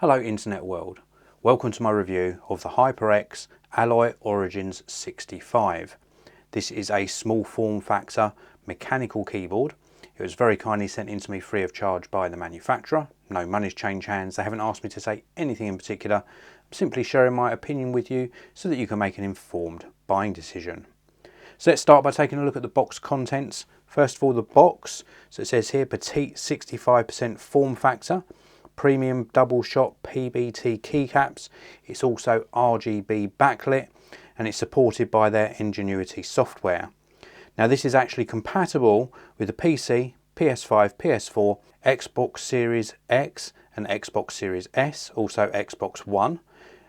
Hello internet world, welcome to my review of the HyperX Alloy Origins 65. This is a small form factor mechanical keyboard. It was very kindly sent in to me free of charge by the manufacturer. No money's changed hands, they haven't asked me to say anything in particular. I'm simply sharing my opinion with you so that you can make an informed buying decision. So let's start by taking a look at the box contents. First of all, the box. So it says here petite 65% form factor. Premium double shot PBT keycaps. It's also RGB backlit and it's supported by their NGENUITY software. Now this is actually compatible with the PC, PS5, PS4, Xbox Series X and Xbox Series S, also Xbox One.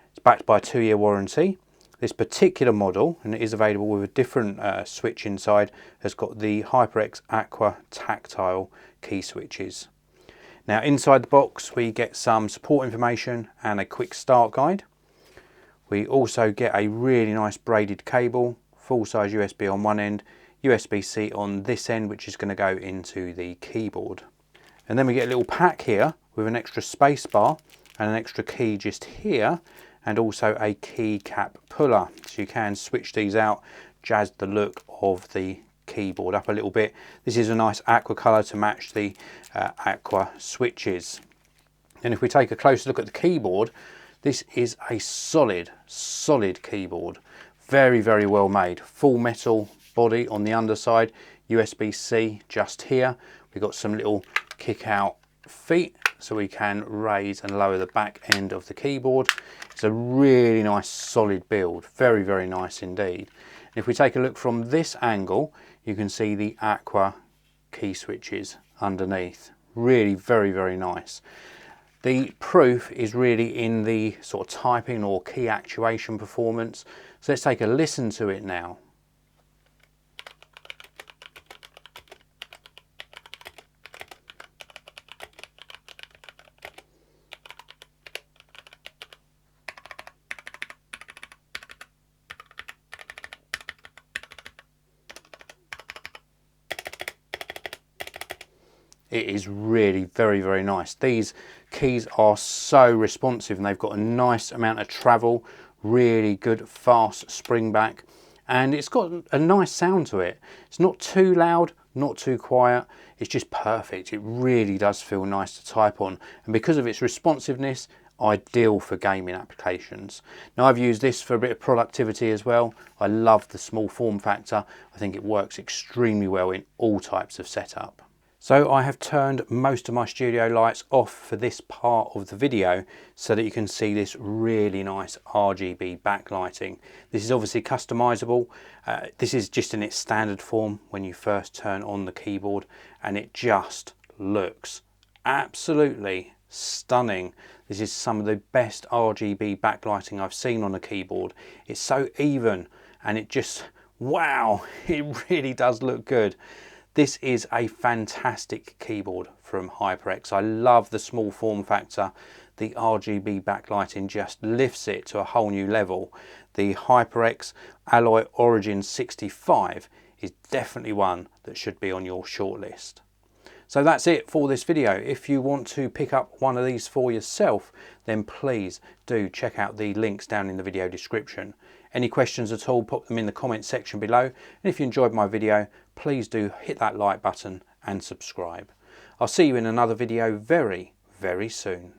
It's backed by a 2-year warranty. This particular model, and it is available with a different switch inside, has got the HyperX Aqua Tactile key switches. Now inside the box we get some support information and a quick start guide. We also get a really nice braided cable, full size USB on one end, USB-C on this end which is going to go into the keyboard. And then we get a little pack here with an extra space bar and an extra key just here and also a keycap puller. So you can switch these out, jazz the look of the keyboard up a little bit. This is a nice aqua colour to match the aqua switches. And if we take a closer look at the keyboard, this is a solid keyboard. Very well made. Full metal body on the underside, USB-C just here. We've got some little kick out feet so we can raise and lower the back end of the keyboard. It's a really nice solid build, very nice indeed. And if we take a look from this angle, you can see the aqua key switches underneath. Really very nice. The proof is really in the sort of typing or key actuation performance. So let's take a listen to it now. It is really very nice. These keys are so responsive and they've got a nice amount of travel, really good fast spring back, and it's got a nice sound to it. It's not too loud, not too quiet, it's just perfect. It really does feel nice to type on, and because of its responsiveness, ideal for gaming applications. Now I've used this for a bit of productivity as well. I love the small form factor. I think it works extremely well in all types of setup. So I have turned most of my studio lights off for this part of the video so that you can see this really nice RGB backlighting. This is obviously customizable. This is just in its standard form when you first turn on the keyboard, and it just looks absolutely stunning. This is some of the best RGB backlighting I've seen on a keyboard. It's so even and it just, wow, it really does look good. This is a fantastic keyboard from HyperX. I love the small form factor. The RGB backlighting just lifts it to a whole new level. The HyperX Alloy Origins 65 is definitely one that should be on your shortlist. So that's it for this video. If you want to pick up one of these for yourself, then please do check out the links down in the video description. Any questions at all, put them in the comment section below. And if you enjoyed my video, please do hit that like button and subscribe. I'll see you in another video very soon.